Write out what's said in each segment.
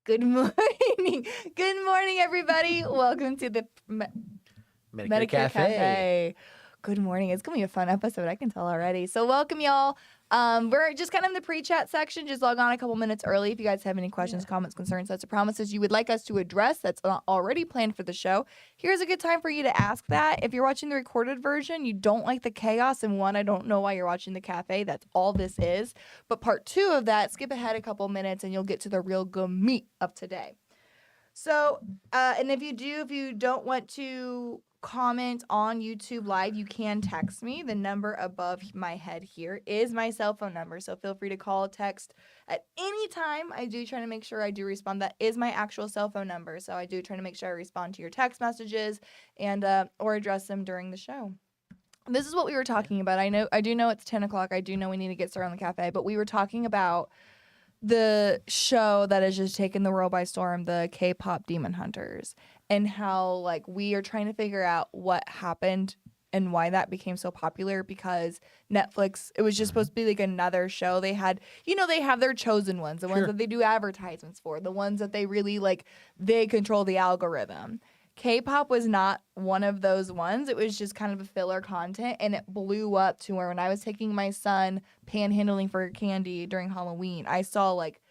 Good morning. Good morning, everybody. Welcome to the Medicare Cafe. Good morning. It's going to be a fun episode, I can tell already. So welcome, y'all. We're just kind of in the pre-chat section. Just log on a couple minutes early if you guys have any questions, comments, concerns, sets, or promises you would like us to address that's not already planned for the show. Here's a good time for you to ask that. If you're watching the recorded version, you don't like the chaos, and I don't know why you're watching the cafe. That's all this is. But part 2 of that, skip ahead a couple minutes, and you'll get to the real good meat of today. So, and if you don't want to comment on YouTube Live, you can text me. The number above my head here is my cell phone number, so feel free to call, text at any time. I do try to make sure I do respond. That is my actual cell phone number, so I do try to make sure I respond to your text messages and or address them during the show. This is what we were talking about. I do know it's 10 o'clock. I do know we need to get started on the cafe, but we were talking about the show that has just taken the world by storm, the K-pop Demon Hunters, and how like we are trying to figure out what happened and why that became so popular, because Netflix, it was just supposed to be like another show. They had, they have their chosen ones, the ones that they do advertisements for, the ones that they really like, they control the algorithm. K-pop was not one of those ones. It was just kind of a filler content, and it blew up to where when I was taking my son panhandling for candy during Halloween, I saw, like,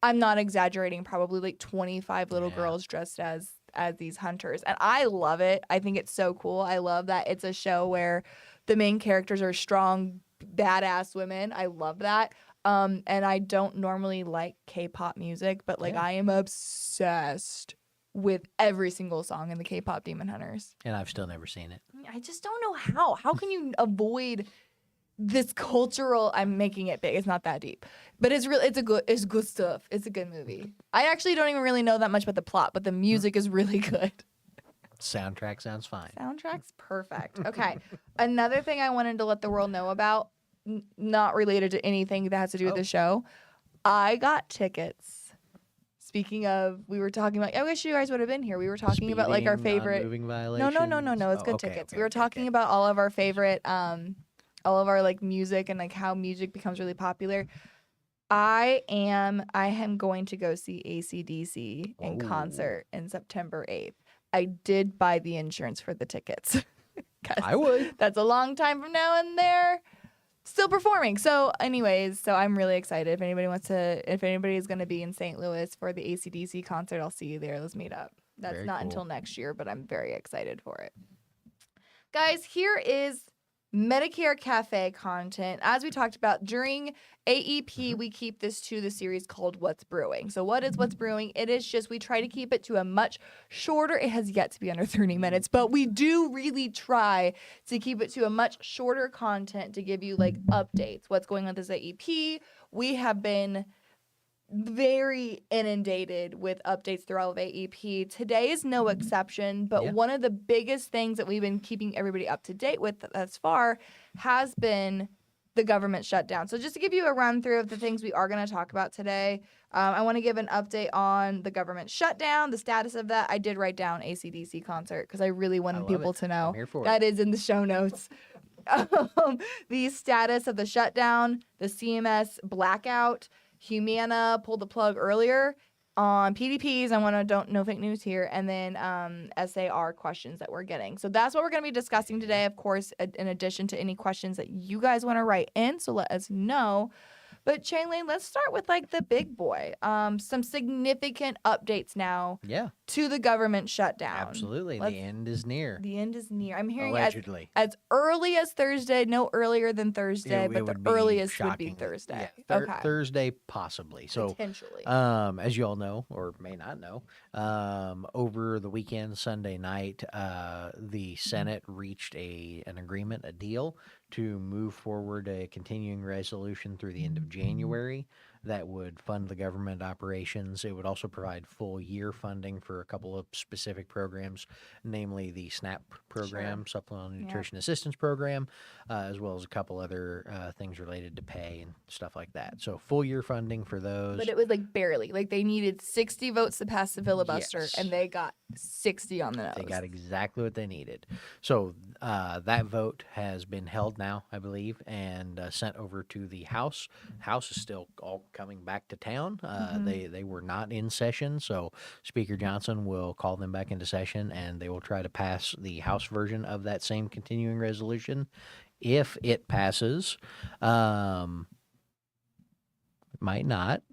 I'm not exaggerating, probably like 25 little girls dressed as these hunters. And I love it. I think it's so cool. I love that it's a show where the main characters are strong, badass women. I love that. And I don't normally like K-pop music, but like I am obsessed with every single song in the K-pop Demon Hunters. And I've still never seen it. I just don't know how. How can you avoid this cultural? I'm making it big. It's not that deep, but it's good stuff. It's a good movie. I actually don't even really know that much about the plot, but the music is really good. Soundtrack sounds fine. Soundtrack's perfect. Okay. Another thing I wanted to let the world know about, not related to anything that has to do with the show. I got tickets. Speaking of, we were talking about, I wish you guys would have been here. We were talking about like our favorite. Moving violations. No. It's good tickets. We were talking about all of our favorite, all of our like music and like how music becomes really popular. I am going to go see AC/DC in concert in September 8th. I did buy the insurance for the tickets. I would. That's a long time from now, and they're still performing. So anyways, I'm really excited. If anybody is going to be in St. Louis for the AC/DC concert, I'll see you there. Let's meet up. That's Very not cool. until next year, but I'm very excited for it. Guys, here is Medicare Cafe content. As we talked about during AEP, we keep this to the series called What's Brewing. So what is What's Brewing? It is just, we try to keep it to a much shorter, it has yet to be under 30 minutes, but we do really try to keep it to a much shorter content to give you like updates. What's going on with this AEP? We have been very inundated with updates throughout AEP. Today is no exception, but one of the biggest things that we've been keeping everybody up to date with thus far has been the government shutdown. So just to give you a run through of the things we are going to talk about today, I want to give an update on the government shutdown, the status of that. I did write down AC/DC concert because I really wanted people to know. I'm here for that it. is in the show notes. The status of the shutdown, the CMS blackout. Humana pulled the plug earlier on PDPs. I want to don't no fake news here, and then SAR questions that we're getting. So that's what we're going to be discussing today, of course, in addition to any questions that you guys want to write in. So let us know. But Chalen, let's start with like the big boy. Some significant updates now to the government shutdown. Absolutely. The end is near. The end is near. I'm hearing allegedly as early as Thursday, no earlier than Thursday, but the earliest would be Thursday. Yeah, Thursday possibly. So potentially. As you all know, or may not know, over the weekend, Sunday night, the Senate reached an agreement, a deal, to move forward a continuing resolution through the end of January that would fund the government operations. It would also provide full year funding for a couple of specific programs, namely the SNAP program, Supplemental Nutrition Assistance Program, as well as a couple other things related to pay and stuff like that. So full year funding for those. But it was like barely. Like they needed 60 votes to pass the filibuster, and they got 60 on the nose. They got exactly what they needed. So that vote has been held now, I believe, and sent over to the House. House is still all coming back to town. Mhm. They were not in session, so Speaker Johnson will call them back into session, and they will try to pass the House version of that same continuing resolution. If it passes, um, it might not,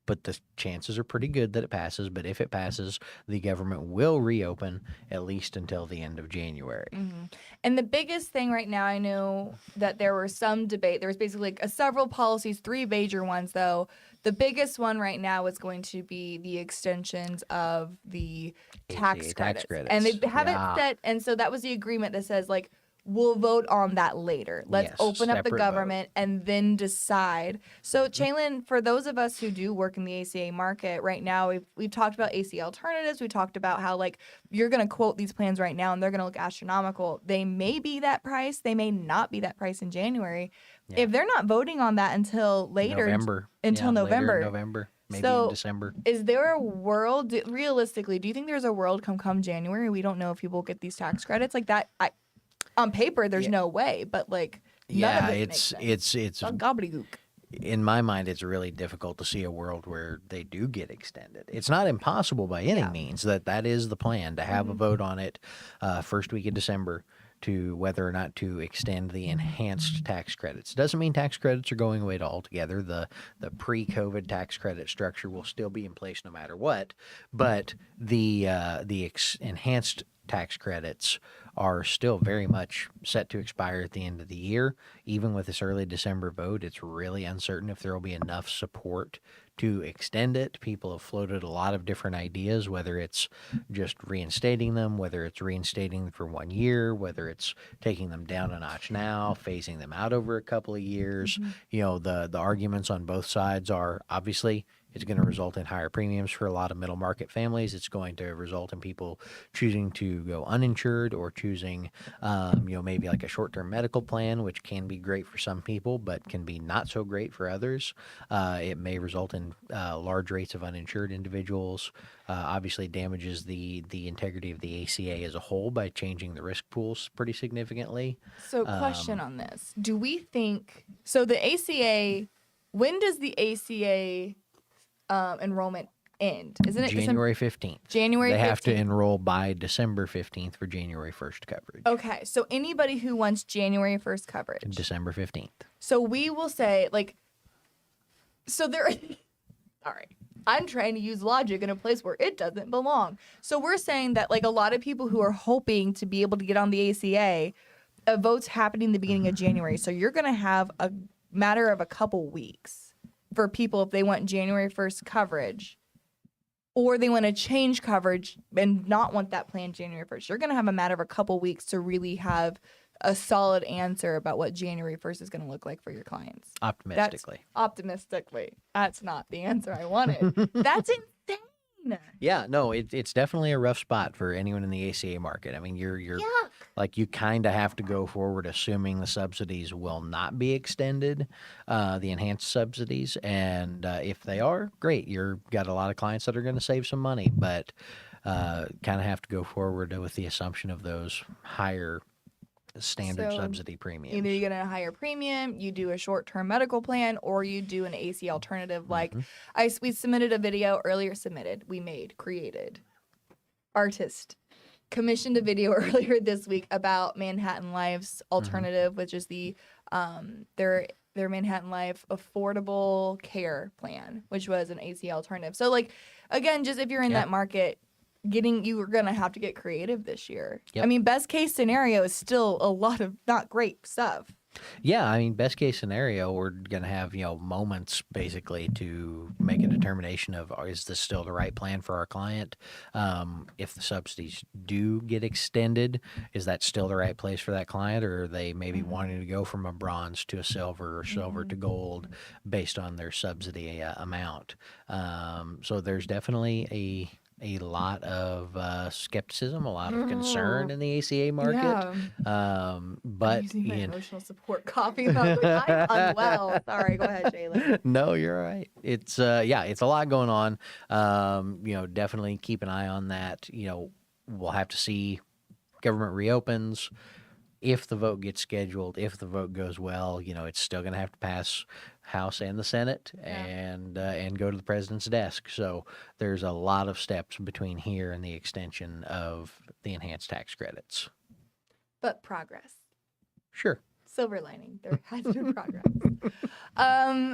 but the chances are pretty good that it passes. But if it passes, the government will reopen at least until the end of January. Mhm. And the biggest thing right now, I know that there were some debate. There was basically like several policies, three major ones though. The biggest one right now is going to be the extensions of the tax ACA tax credits. And they credits. haven't Yeah. set, and so that was the agreement that says like, we'll vote on that later. Let's Yes, open up the separate vote. government and then decide. So, Chalen, for those of us who do work in the ACA market right now, we've talked about ACA alternatives. We talked about how like you're going to quote these plans right now and they're going to look astronomical. They may be that price. They may not be that price in January. Yeah. If they're not voting on that until later, November. until Yeah, November. Later in November, maybe in So, December. is there a world, realistically, do you think there's a world come January we don't know if people get these tax credits? Like that, on paper, there's Yeah. no way, but like none Yeah, of it makes sense. it's It's all gobbledygook. in my mind, it's really difficult to see a world where they do get extended. It's not impossible by any Yeah. means. That is the plan, to have a vote on it first week of December to whether or not to extend the enhanced tax credits. Doesn't mean tax credits are going away altogether. The pre-COVID tax credit structure will still be in place no matter what, but the enhanced tax credits are still very much set to expire at the end of the year. Even with this early December vote, it's really uncertain if there will be enough support to extend it. People have floated a lot of different ideas, whether it's just reinstating them, whether it's reinstating them for 1 year, whether it's taking them down a notch now, phasing them out over a couple of years. You know, the arguments on both sides are obviously it's going to result in higher premiums for a lot of middle market families. It's going to result in people choosing to go uninsured or choosing, maybe like a short-term medical plan, which can be great for some people, but can be not so great for others. It may result in large rates of uninsured individuals. Obviously, damages the integrity of the ACA as a whole by changing the risk pools pretty significantly. So, question on this: do we think so? The ACA, when does the ACA enrollment end? Isn't it January 15th. January 15th. They have to enroll by December 15th for January 1st coverage. Okay, so anybody who wants January 1st coverage. December 15th. So we will say, like, so there, all right, I'm trying to use logic in a place where it doesn't belong. So we're saying that, like, a lot of people who are hoping to be able to get on the ACA, a vote's happening the beginning of January. So you're going to have a matter of a couple weeks for people if they want January 1st coverage, or they want to change coverage and not want that plan January 1st. You're going to have a matter of a couple weeks to really have a solid answer about what January 1st is going to look like for your clients. Optimistically. Optimistically. That's not the answer I wanted. That's insane. Yeah, no, it's definitely a rough spot for anyone in the ACA market. I mean, you're Yuck. like, you kind of have to go forward assuming the subsidies will not be extended, the enhanced subsidies, and if they are, great. You've got a lot of clients that are going to save some money, but kind of have to go forward with the assumption of those higher standard So, subsidy premiums. Either you get a higher premium, you do a short-term medical plan, or you do an AC alternative. Like we submitted a video earlier. Created, artist, commissioned a video earlier this week about Manhattan Life's alternative, which is the their Manhattan Life affordable care plan, which was an AC alternative. So like again, just if you're in that market, you are going to have to get creative this year. Yep. I mean, best case scenario is still a lot of not great stuff. Yeah, I mean, best case scenario, we're going to have, moments basically to make a determination of, is this still the right plan for our client? If the subsidies do get extended, is that still the right place for that client? Or are they maybe wanting to go from a bronze to a silver or silver to gold based on their subsidy amount? So there's definitely a lot of skepticism, a lot of concern in the ACA market. Yeah. But I'm using my emotional support coffee. I'm unwell. Sorry, go ahead, Jalen. No, you're all right. It's it's a lot going on. Definitely keep an eye on that. We'll have to see government reopens. if the vote gets scheduled, if the vote goes well, it's still going to have to pass House and the Senate and go to the president's desk. So there's a lot of steps between here and the extension of the enhanced tax credits. But progress. Sure. Silver lining. There has been progress.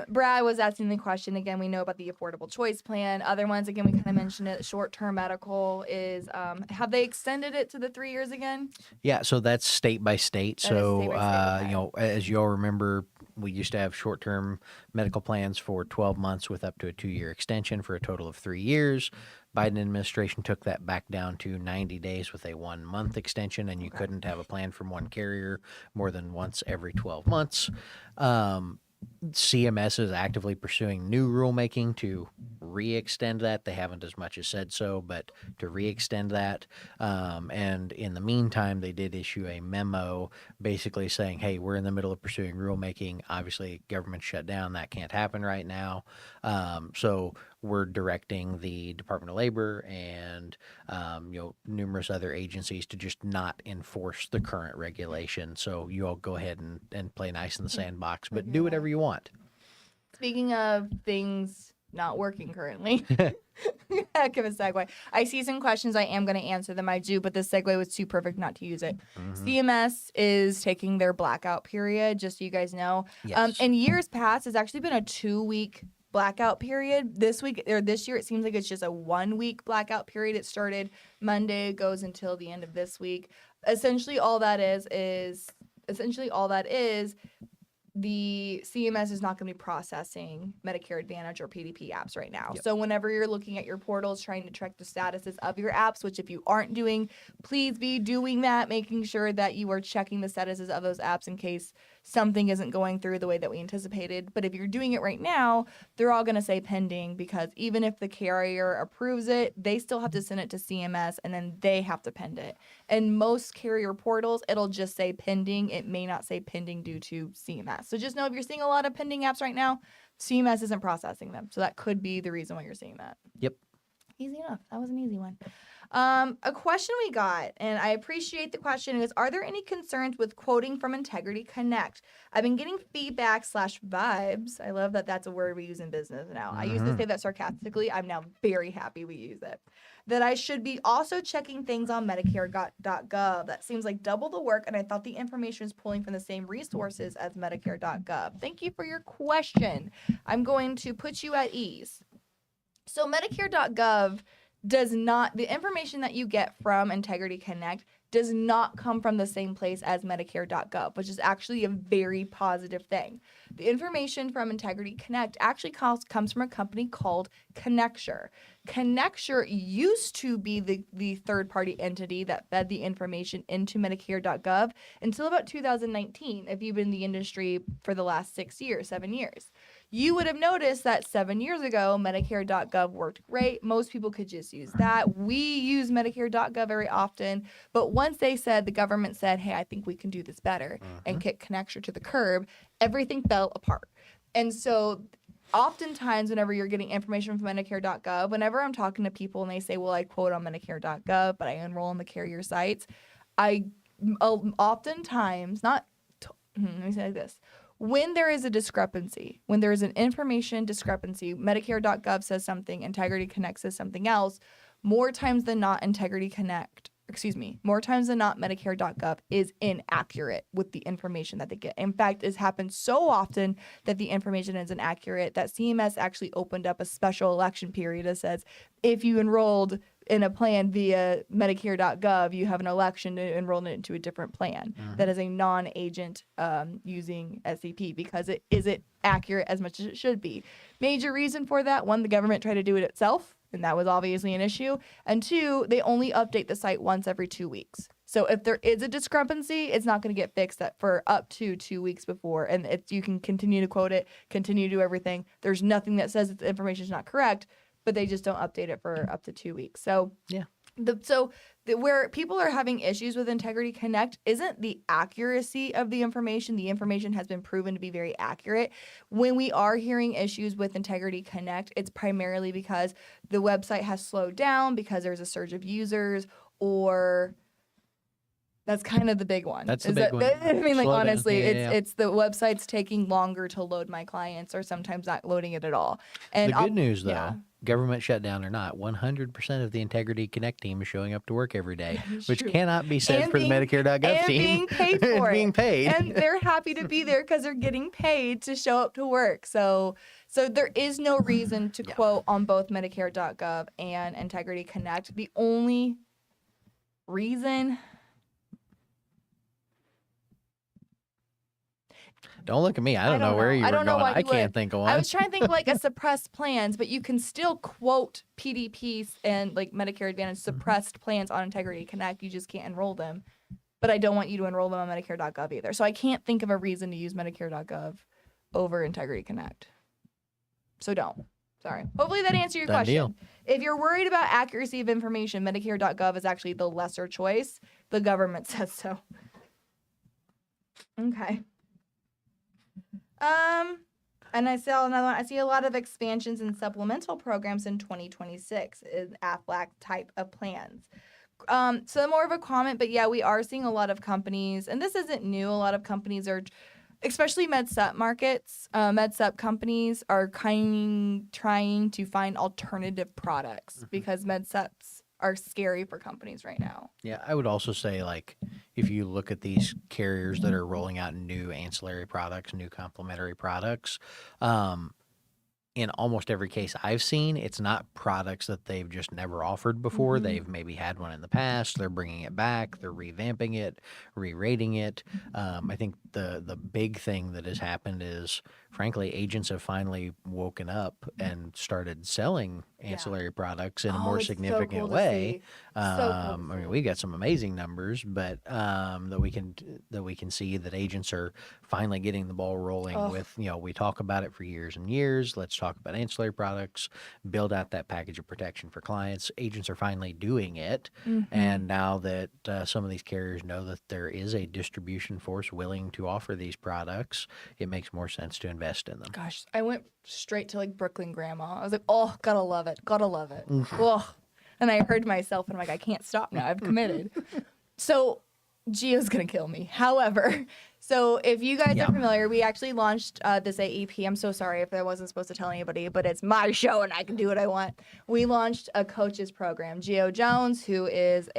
Brad was asking the question again. We know about the Affordable Choice Plan. Other ones, again, we kind of mentioned it. Short-term medical is. Have they extended it to the 3 years again? Yeah, so that's state by state. That is state by state, okay. As you all remember, we used to have short-term medical plans for 12 months with up to a 2-year extension for a total of 3 years. Biden administration took that back down to 90 days with a 1-month extension, and you couldn't have a plan from one carrier more than once every 12 months. CMS is actively pursuing new rulemaking to re-extend that. They haven't as much as said so, but to re-extend that. And in the meantime, they did issue a memo basically saying, hey, we're in the middle of pursuing rulemaking. Obviously, government shut down. That can't happen right now. So we're directing the Department of Labor and numerous other agencies to just not enforce the current regulation. So you all go ahead and play nice in the sandbox, but do whatever you want. Speaking of things not working currently, heck of a segue. I see some questions. I am going to answer them. I do, but this segue was too perfect not to use it. Mm-hmm. CMS is taking their blackout period, just so you guys know. Yes. In years past, it's actually been a 2-week blackout period. This week or this year, it seems like it's just a 1-week blackout period. It started Monday, goes until the end of this week. Essentially, all that is the CMS is not going to be processing Medicare Advantage or PDP apps right now. Yep. So whenever you're looking at your portals, trying to track the statuses of your apps, which if you aren't doing, please be doing that, making sure that you are checking the statuses of those apps in case something isn't going through the way that we anticipated. But if you're doing it right now, they're all going to say pending, because even if the carrier approves it, they still have to send it to CMS and then they have to pend it. And most carrier portals, it'll just say pending. It may not say pending due to CMS. So just know if you're seeing a lot of pending apps right now, CMS isn't processing them. So that could be the reason why you're seeing that. Yep. Easy enough. That was an easy one. A question we got, and I appreciate the question, is, are there any concerns with quoting from Integrity Connect? I've been getting feedback/vibes. I love that that's a word we use in business now. I used to say that sarcastically. I'm now very happy we use it. That I should be also checking things on Medicare.gov. That seems like double the work, and I thought the information is pulling from the same resources as Medicare.gov. Thank you for your question. I'm going to put you at ease. So Medicare.gov does not, the information that you get from Integrity Connect does not come from the same place as Medicare.gov, which is actually a very positive thing. The information from Integrity Connect actually comes from a company called Connecture. Connecture used to be the third-party entity that fed the information into Medicare.gov until about 2019, if you've been in the industry for the last 7 years. You would have noticed that 7 years ago, Medicare.gov worked great. Most people could just use that. We use Medicare.gov very often. But once the government said, hey, I think we can do this better, and kick Connecture to the curb, everything fell apart. And so oftentimes whenever you're getting information from Medicare.gov, whenever I'm talking to people and they say, well, I quote on Medicare.gov, but I enroll on the carrier sites, I oftentimes, let me say it like this. When there is a discrepancy, when there is an information discrepancy, Medicare.gov says something, Integrity Connect says something else, more times than not, Medicare.gov is inaccurate with the information that they get. In fact, it's happened so often that the information is inaccurate that CMS actually opened up a special election period that says if you enrolled in a plan via Medicare.gov, you have an election to enroll it into a different plan that is a non-agent using SEP, because it isn't accurate as much as it should be. Major reason for that: one, the government tried to do it itself, and that was obviously an issue. And two, they only update the site once every 2 weeks. So if there is a discrepancy, it's not going to get fixed for up to 2 weeks before. And you can continue to quote it, continue to do everything. There's nothing that says that the information is not correct, but they just don't update it for up to 2 weeks. So yeah. Where people are having issues with Integrity Connect isn't the accuracy of the information. The information has been proven to be very accurate. When we are hearing issues with Integrity Connect, it's primarily because the website has slowed down, because there's a surge of users, or That's kind of the big one. That's the big one. I mean, like, Slow down. honestly, Yeah. it's the website's taking longer to load my clients, or sometimes not loading it at all. And The good news, though, yeah. government shutdown or not, 100% of the Integrity Connect team is showing up to work every day, That is which true. cannot be said And for being- the Medicare.gov and team. being paid And for it. being paid. And they're happy to be there because they're getting paid to show up to work. So there is no reason to Yeah. quote on both Medicare.gov and Integrity Connect. The only reason. Don't look at me. I don't know where you I were don't know going. why I you can't would. think of I one. was trying to think of like a suppressed plans, but you can still quote PDPs and like Medicare Advantage suppressed plans on Integrity Connect. You just can't enroll them. But I don't want you to enroll them on Medicare.gov either. So I can't think of a reason to use Medicare.gov over Integrity Connect. So don't. Sorry. Hopefully that answered your Done question. deal. If you're worried about accuracy of information, Medicare.gov is actually the lesser choice. The government says so. Okay. And I saw another one. I see a lot of expansions in supplemental programs in 2026 in AFLAC type of plans. So more of a comment, but yeah, we are seeing a lot of companies, and this isn't new. A lot of companies are, especially med-sup markets, med-sup companies are trying to find alternative products because med-sups are scary for companies right now. Yeah, I would also say, like, if you look at these carriers that are rolling out new ancillary products, new complementary products, in almost every case I've seen, it's not products that they've just never offered before. Mhm. They've maybe had one in the past. They're bringing it back. They're revamping it, re-rating it. I think the big thing that has happened is, frankly, agents have finally woken up and started selling ancillary products in a more it's so significant cool to way. see. So cool to I mean, see. we've got some amazing numbers, but that we can see that agents are finally getting the ball rolling Ugh. with, we talk about it for years and years. Let's talk about ancillary products, build out that package of protection for clients. Agents are finally doing it. Mhm. And now that some of these carriers know that there is a distribution force willing to offer these products, it makes more sense to invest in them. Gosh, I went straight to like Brooklyn Grandma. I was like, oh, gotta love it. Gotta love it. Ugh. And I heard myself and I'm like, I can't stop now. I've committed. So Gio's gonna kill me. However, so if you guys Yeah. are familiar, we actually launched this AEP. I'm so sorry if I wasn't supposed to tell anybody, but it's my show and I can do what I want. We launched a coaches program. Gio Jones, who is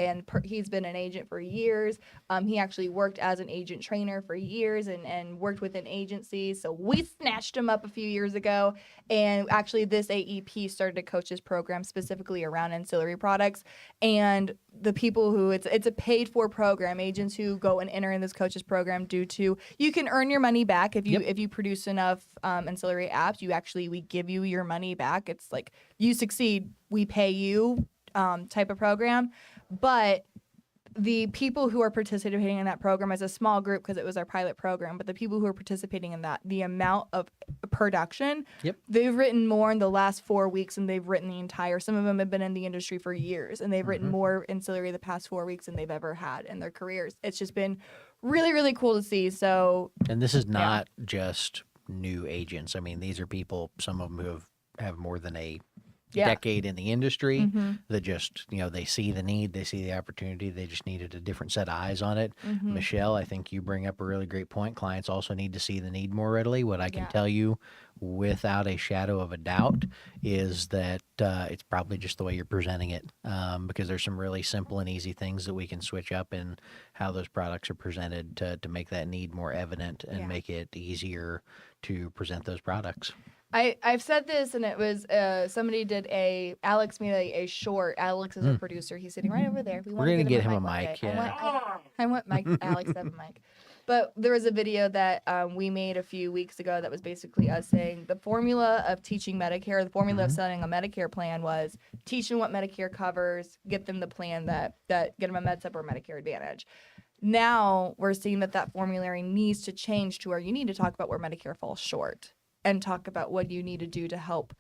he's been an agent for years. He actually worked as an agent trainer for years and worked within agencies. So we snatched him up a few years ago, and actually this AEP started a coaches program specifically around ancillary products. And the people who it's a paid for program, agents who go and enter in this coaches program due to you can earn your money back if you produce enough ancillary apps. We give you your money back. It's like you succeed, we pay you type of program. But the people who are participating in that program as a small group, because it was our pilot program, but the people who are participating in that, the amount of production, they've written more in the last 4 weeks than they've written the entire. Some of them have been in the industry for years, and they've written more ancillary the past 4 weeks than they've ever had in their careers. It's just been really, really cool to see. So, And this is not just new agents. I mean, these are people, some of them who have more than a decade in the industry that just, they see the need, they see the opportunity, they just needed a different set of eyes on it. Michelle, I think you bring up a really great point. Clients also need to see the need more readily. What I can tell you without a shadow of a doubt is that it's probably just the way you're presenting it, because there's some really simple and easy things that we can switch up in how those products are presented to make that need more evident and make it easier to present those products. I've said this, and it was Alex made a short. Alex is a producer. He's sitting right over there. We're gonna get him a mic. one day. Yeah. I want Alex to have a mic. But there was a video that we made a few weeks ago that was basically us saying the formula of teaching Medicare, the formula of selling a Medicare plan was teach them what Medicare covers, get them the plan that get them a MedSup or Medicare Advantage. Now we're seeing that formulary needs to change to where you need to talk about where Medicare falls short and talk about what you need to do to help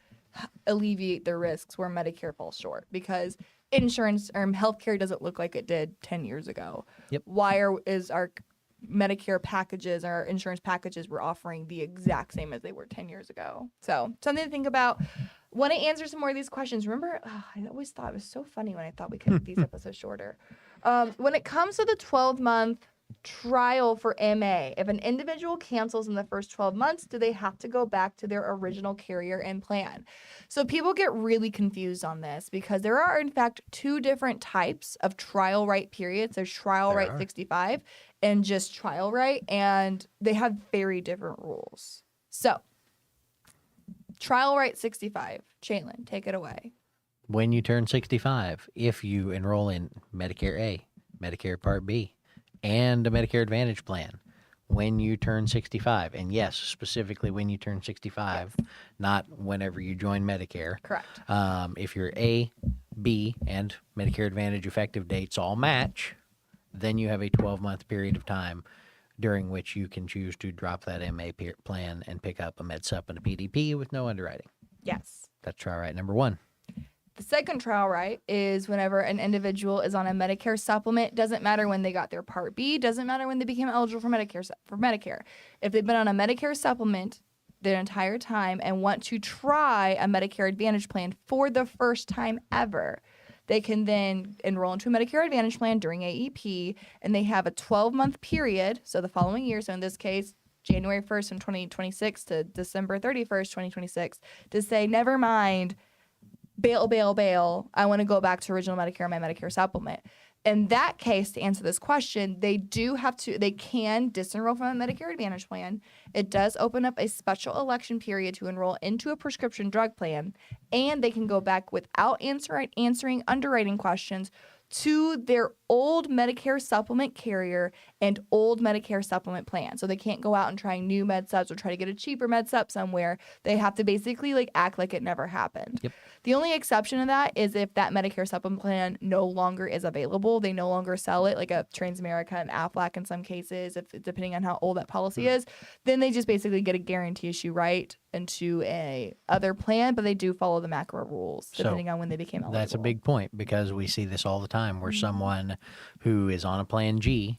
alleviate the risks where Medicare falls short, because insurance or healthcare doesn't look like it did 10 years ago. Why is our Medicare packages, our insurance packages we're offering the exact same as they were 10 years ago? So something to think about. Want to answer some more of these questions. Remember, I always thought it was so funny when I thought we could make these episodes shorter. When it comes to the 12-month trial for MA, if an individual cancels in the first 12 months, do they have to go back to their original carrier and plan? So people get really confused on this because there are, in fact, two different types of trial right periods. There's trial There right are. 65 and just trial right, and they have very different rules. So, trial right 65. Chalen, take it away. When you turn 65, if you enroll in Medicare A, Medicare Part B, and a Medicare Advantage plan, when you turn 65, and yes, specifically when you turn 65, not whenever you join Medicare. Correct. If your A, B, and Medicare Advantage effective dates all match, then you have a 12-month period of time during which you can choose to drop that MA plan and pick up a MedSup and a PDP with no underwriting. Yes. That's trial right number one. The second trial right is whenever an individual is on a Medicare supplement. Doesn't matter when they got their Part B. Doesn't matter when they became eligible for Medicare. If they've been on a Medicare supplement their entire time and want to try a Medicare Advantage plan for the first time ever, they can then enroll into a Medicare Advantage plan during AEP, and they have a 12-month period. So the following year, so in this case, January 1st, 2026 to December 31st, 2026, to say, never mind, bail. I want to go back to original Medicare, my Medicare supplement. In that case, to answer this question, they can disenroll from a Medicare Advantage plan. It does open up a special election period to enroll into a prescription drug plan, and they can go back without answering underwriting questions to their old Medicare supplement carrier and old Medicare supplement plan. So they can't go out and try new MedSups or try to get a cheaper MedSup somewhere. They have to basically act like it never happened. Yep. The only exception to that is if that Medicare supplement plan no longer is available. They no longer sell it, like a Transamerica and Aflac in some cases, if depending on how old that policy is, then they just basically get a guarantee issue right into a other plan, but they do follow the macro rules depending on when they became eligible. That's a big point because we see this all the time where someone who is on a plan G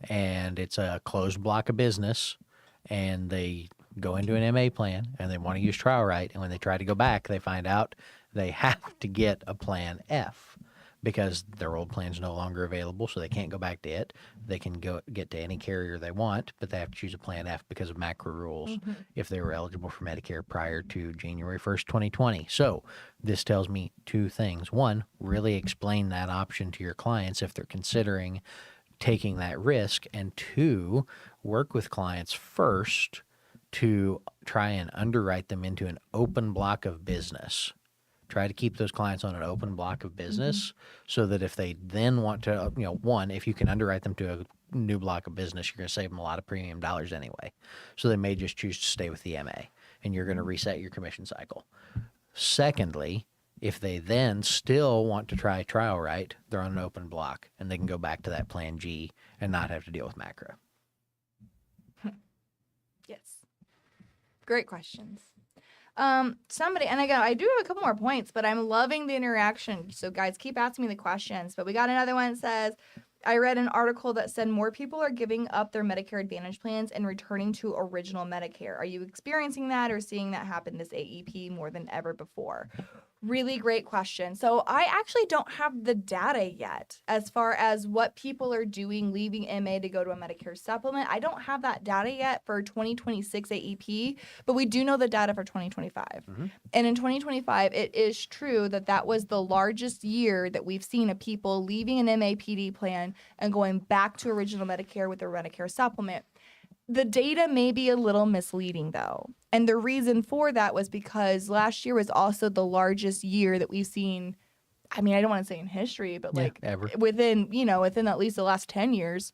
and it's a closed block of business and they go into an MA plan and they want to use trial right, and when they try to go back they find out they have to get a plan F because their old plan's no longer available, so they can't go back to it. They can get to any carrier they want, but they have to choose a plan F because of macro rules if they were eligible for Medicare prior to January 1st, 2020. So this tells me two things. One, really explain that option to your clients if they're considering taking that risk. And two, work with clients first to try and underwrite them into an open block of business. Try to keep those clients on an open block of business so that if they then want to, one, if you can underwrite them to a new block of business, you're going to save them a lot of premium dollars anyway. So they may just choose to stay with the MA and you're going to reset your commission cycle. Secondly, if they then still want to try trial right, they're on an open block and they can go back to that plan G and not have to deal with macro. Yes. Great questions. Somebody, and again, I do have a couple more points, but I'm loving the interaction. So guys, keep asking me the questions. But we got another one that says, I read an article that said more people are giving up their Medicare Advantage plans and returning to original Medicare. Are you experiencing that or seeing that happen this AEP more than ever before? Really great question. So I actually don't have the data yet as far as what people are doing leaving MA to go to a Medicare supplement. I don't have that data yet for 2026 AEP, but we do know the data for 2025. And in 2025, it is true that that was the largest year that we've seen of people leaving an MAPD plan and going back to original Medicare with their Medicare supplement. The data may be a little misleading, though. And the reason for that was because last year was also the largest year that we've seen. I mean, I don't want to say in history, but Ever. within at least the last 10 years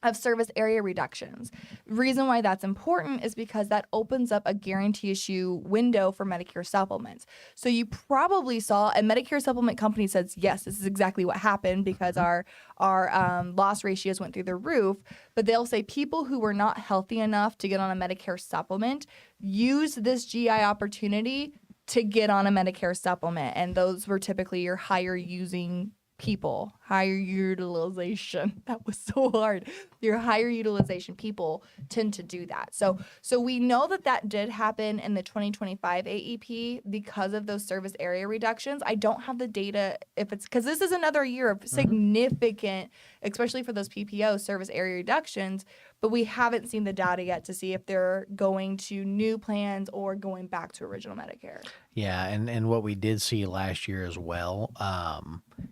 of service area reductions. Reason why that's important is because that opens up a guarantee issue window for Medicare supplements. So you probably saw, and Medicare supplement company says, yes, this is exactly what happened because our loss ratios went through the roof, but they'll say people who were not healthy enough to get on a Medicare supplement use this GI opportunity to get on a Medicare supplement. And those were typically your higher using people, higher utilization. That was so hard. Your higher utilization people tend to do that. So we know that did happen in the 2025 AEP because of those service area reductions. I don't have the data if it's because this is another year of significant, especially for those PPO service area reductions, but we haven't seen the data yet to see if they're going to new plans or going back to original Medicare. Yeah, and what we did see last year as well,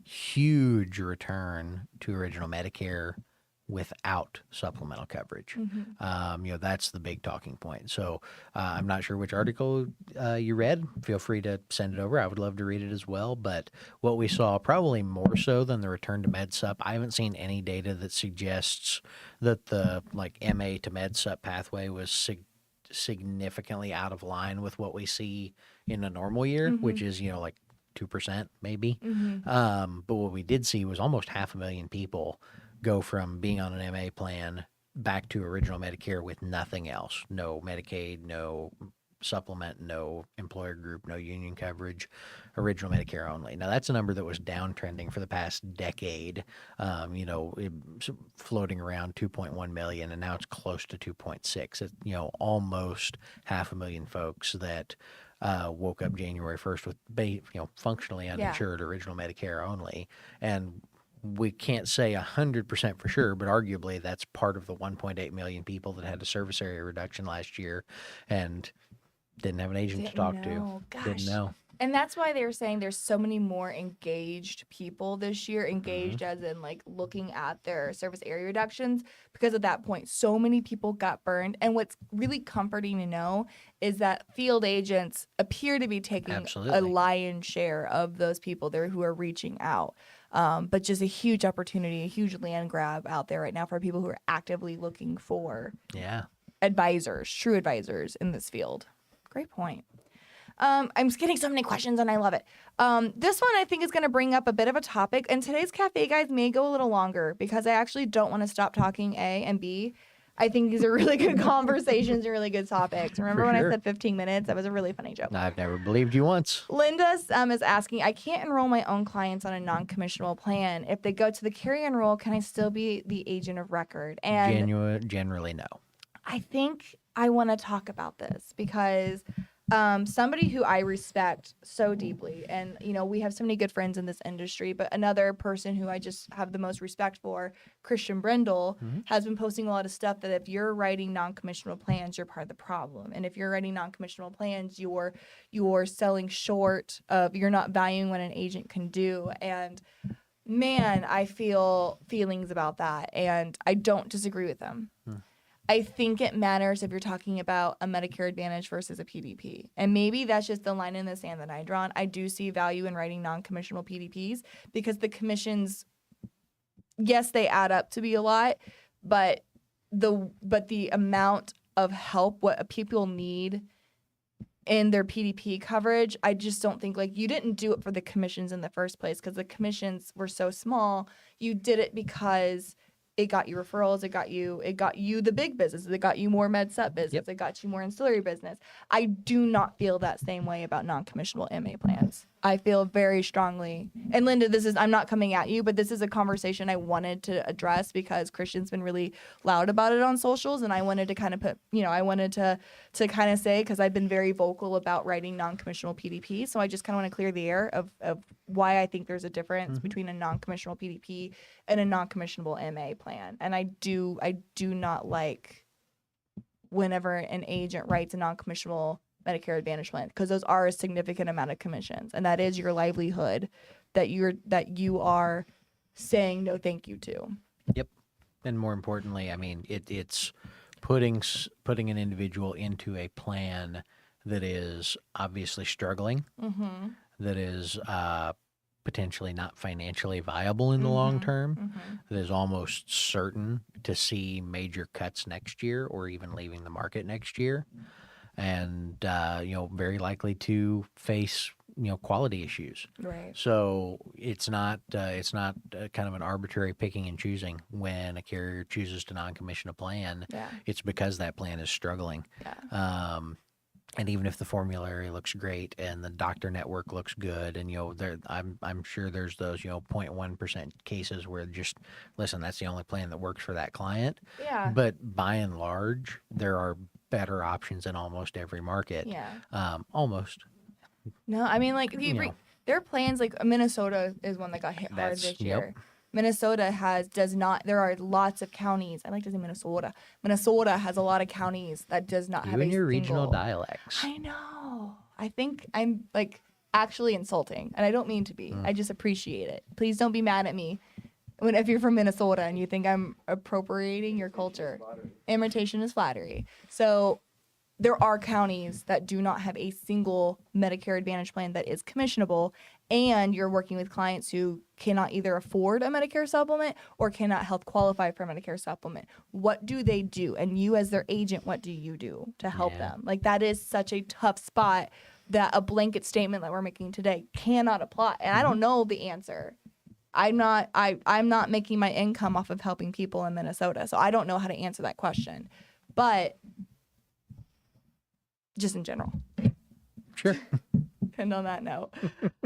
huge return to original Medicare without supplemental coverage. That's the big talking point. So I'm not sure which article you read. Feel free to send it over. I would love to read it as well. But what we saw, probably more so than the return to MedSup, I haven't seen any data that suggests that the MA to MedSup pathway was significantly out of line with what we see in a normal year, which is 2% maybe. But what we did see was almost 500,000 people go from being on an MA plan back to original Medicare with nothing else. No Medicaid, no supplement, no employer group, no union coverage, original Medicare only. Now that's a number that was downtrending for the past decade, floating around 2.1 million, and now it's close to 2.6. It's, almost 500,000 folks that woke up January 1st with, functionally uninsured original Medicare only. And we can't say 100% for sure, but arguably that's part of the 1.8 million people that had a service area reduction last year and didn't have an agent to talk to. Gosh. Didn't know. And that's why they were saying there's so many more engaged people this year, engaged as in looking at their service area reductions, because at that point, so many people got burned. And what's really comforting to know is that field agents appear to be taking a lion's share of those people there who are reaching out. But just a huge opportunity, a huge land grab out there right now for people who are actively looking for advisors, true advisors in this field. Great point. I'm just getting so many questions and I love it. This one I think is going to bring up a bit of a topic, and today's Cafe Guys may go a little longer because I actually don't want to stop talking A and B. I think these are really good conversations and really good topics. Remember when I said 15 minutes? That was a really funny joke. I've never believed you once. Linda is asking, I can't enroll my own clients on a non-commissionable plan. If they go to the carry enroll, can I still be the agent of record? And generally, no. I think I want to talk about this because somebody who I respect so deeply, and we have so many good friends in this industry, but another person who I just have the most respect for, Christian Brindle, has been posting a lot of stuff that if you're writing non-commissionable plans, you're part of the problem. And if you're writing non-commissionable plans, you're selling short of, you're not valuing what an agent can do. And man, I feel feelings about that, and I don't disagree with them. I think it matters if you're talking about a Medicare Advantage versus a PDP. And maybe that's just the line in the sand that I drawn. I do see value in writing non-commissionable PDPs because the commissions, yes, they add up to be a lot, but the amount of help what people need in their PDP coverage, I just don't think, you didn't do it for the commissions in the first place because the commissions were so small. You did it because it got you referrals, it got you the big business, it got you more MedSup business, it got you more ancillary business. I do not feel that same way about non-commissionable MA plans. I feel very strongly, and Linda, I'm not coming at you, but this is a conversation I wanted to address because Christian's been really loud about it on socials, and I wanted to kind of to kind of say, because I've been very vocal about writing non-commissionable PDP, so I just kind of want to clear the air of why I think there's a difference between a non-commissionable PDP and a non-commissionable MA plan. And I do not like whenever an agent writes a non-commissionable Medicare Advantage plan, because those are a significant amount of commissions, and that is your livelihood that you are saying no thank you to. Yep. And more importantly, I mean, it's putting an individual into a plan that is obviously struggling, that is potentially not financially viable in the long term, that is almost certain to see major cuts next year or even leaving the market next year, and very likely to face quality issues. Right. So it's not kind of an arbitrary picking and choosing when a carrier chooses to non-commission a plan. Yeah. It's because that plan is struggling. Yeah. And even if the formulary looks great and the doctor network looks good, and I'm sure there's those 0.1% cases where just listen, that's the only plan that works for that client. Yeah. But by and large, there are better options in almost every market. Yeah. Almost. No, I mean, like, there are plans, like, Minnesota is one that got hit hard That's- this yep. year. Minnesota does not, there are lots of counties. I like to say Minnesota. Minnesota has a lot of counties that does not have You and a your regional single. dialects. I know. I think I'm, like, actually insulting, and I don't mean to be. I just appreciate it. Please don't be mad at me if you're from Minnesota and you think I'm appropriating your culture. Imitation is flattery. So there are counties that do not have a single Medicare Advantage plan that is commissionable, and you're working with clients who cannot either afford a Medicare supplement or cannot health qualify for a Medicare supplement. What do they do? And you as their agent, what do you do to help them? Like, that is such a tough spot that a blanket statement that we're making today cannot apply. And I don't know the answer. I'm not making my income off of helping people in Minnesota, so I don't know how to answer that question. But just in general. Sure. And on that note,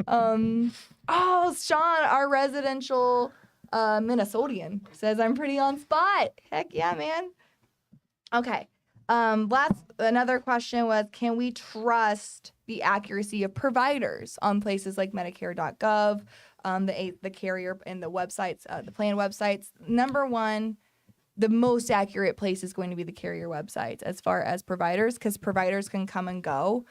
Sean, our residential Minnesotian, says I'm pretty on spot. Heck yeah, man. Okay. Another question was, can we trust the accuracy of providers on places like Medicare.gov, the carrier and the websites, the plan websites? Number one, the most accurate place is going to be the carrier websites as far as providers, because providers can come and go.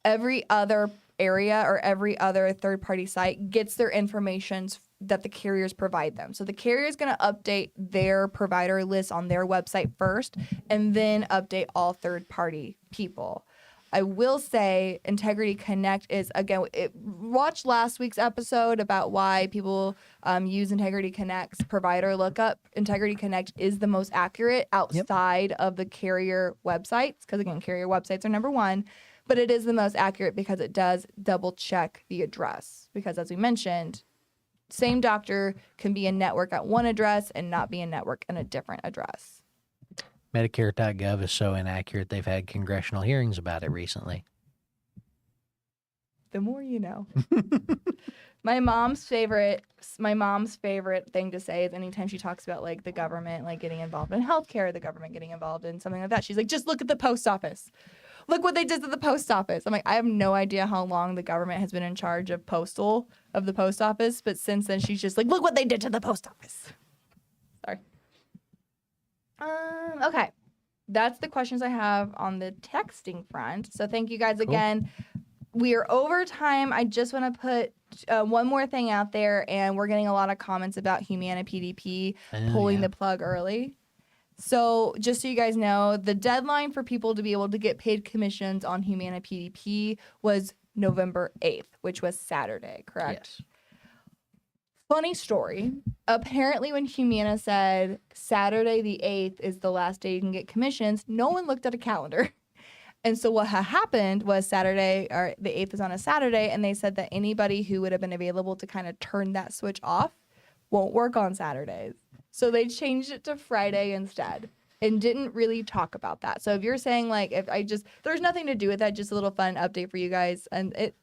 Every other area or every other third-party site gets their information that the carriers provide them. So the carrier is going to update their provider list on their website first and then update all third-party people. I will say Integrity Connect is, again, watch last week's episode about why people use Integrity Connect's provider lookup. Integrity Connect is the most accurate outside of the carrier websites, because, again, carrier websites are number one. But it is the most accurate because it does double check the address. Because, as we mentioned, same doctor can be in network at one address and not be in network in a different address. Medicare.gov is so inaccurate, they've had congressional hearings about it recently. The more you know. My mom's favorite thing to say is anytime she talks about, like, the government, like, getting involved in healthcare, the government getting involved in something like that, she's like, just look at the post office. Look what they did to the post office. I'm like, I have no idea how long the government has been in charge of the post office, but since then she's just like, look what they did to the post office. Sorry. Okay. That's the questions I have on the texting front. So thank you guys again. We are over time. I just want to put one more thing out there, and we're getting a lot of comments about Humana PDP pulling the plug early. So just so you guys know, the deadline for people to be able to get paid commissions on Humana PDP was November 8th, which was Saturday, correct? Yes. Funny story. Apparently, when Humana said Saturday the 8th is the last day you can get commissions, no one looked at a calendar. And so what happened was Saturday, or the 8th was on a Saturday, and they said that anybody who would have been available to kind of turn that switch off won't work on Saturdays. So they changed it to Friday instead and didn't really talk about that. So if you're saying, like, there's nothing to do with that, just a little fun update for you guys. And it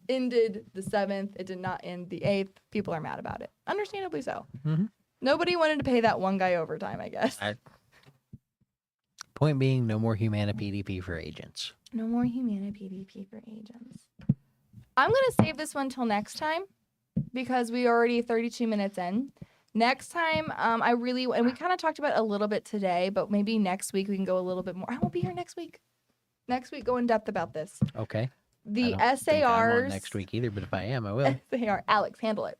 ended the 7th. It did not end the 8th. People are mad about it. Understandably so. Mm-hmm. Nobody wanted to pay that one guy overtime, I guess. Point being, no more Humana PDP for agents. No more Humana PDP for agents. I'm going to save this one till next time because we are already 32 minutes in. Next time, and we kind of talked about it a little bit today, but maybe next week we can go a little bit more. I won't be here next week. Next week, go in depth about this. Okay. The I don't think I'm on SARs. next week either, but if I am, I will. SAR. Alex, handle it.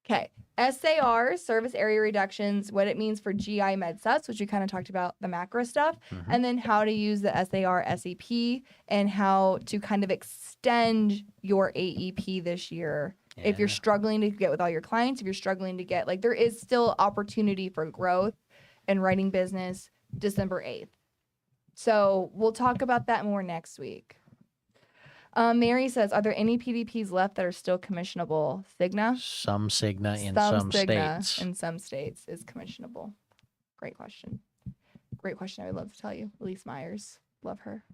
Okay. SARs, service area reductions, what it means for GI med sets, which we kind of talked about the macro stuff, and then how to use the SAR SEP and how to kind of extend your AEP this year. Yeah. If you're struggling to get with all your clients, if you're struggling to get, like, there is still opportunity for growth and writing business December 8th. So we'll talk about that more next week. Mary says, are there any PDPs left that are still commissionable? Cigna? Some Cigna in some Cigna states. in some states is commissionable. Great question. Great question. I would love to tell you. Elise Myers. Love her.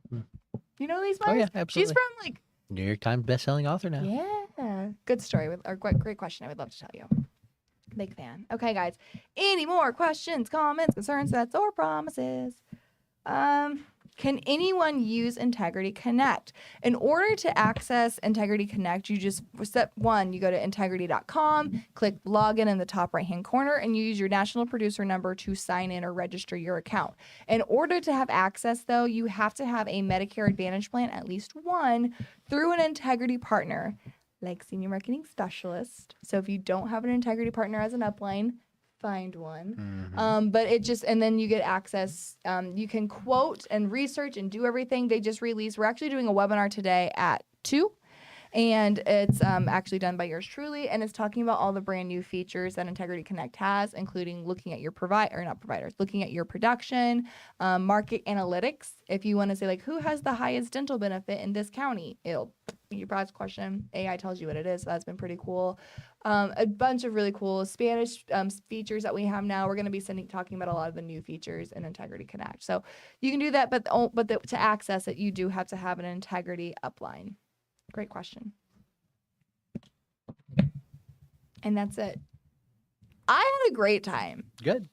You know Elise Oh, Myers? yeah, She's absolutely. from like, New York Times bestselling author now. yeah, good story or great question. I would love to tell you. Big fan. Okay, guys. Any more questions, comments, concerns, threats, or promises? Can anyone use Integrity Connect? In order to access Integrity Connect, you just, step one, you go to integrity.com, click login in the top right-hand corner, and you use your national producer number to sign in or register your account. In order to have access, though, you have to have a Medicare Advantage plan, at least one, through an Integrity partner, like Senior Marketing Specialist. So if you don't have an Integrity partner as an upline, find one. But it just, and then you get access. You can quote and research and do everything. They just released, we're actually doing a webinar today at 2. And it's actually done by yours truly, and it's talking about all the brand new features that Integrity Connect has, including looking at your looking at your production, market analytics. If you want to say like, who has the highest dental benefit in this county, you ask a question, AI tells you what it is. So that's been pretty cool. A bunch of really cool Spanish features that we have now. We're going to be talking about a lot of the new features in Integrity Connect. So you can do that, but to access it, you do have to have an Integrity upline. Great question. And that's it. I had a great time. Good.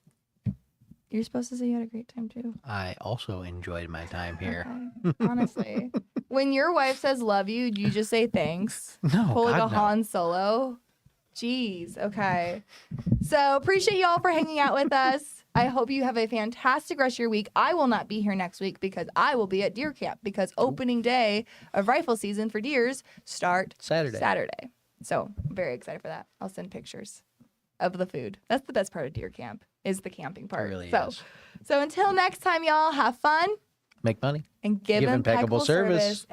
You're supposed to say you had a great time too. I also enjoyed my time here. Okay. Honestly. When your wife says love you, do you just say thanks? No, Pull like God, a no. Han Solo? Jeez. Okay. So appreciate y'all for hanging out with us. I hope you have a fantastic rest of your week. I will not be here next week because I will be at deer camp because opening day of rifle season for deers start Saturday. So I'm very excited for that. I'll send pictures of the food. That's the best part of deer camp is the camping part. It really so, is. So until next time, y'all, have fun. Make money. And give impeccable service.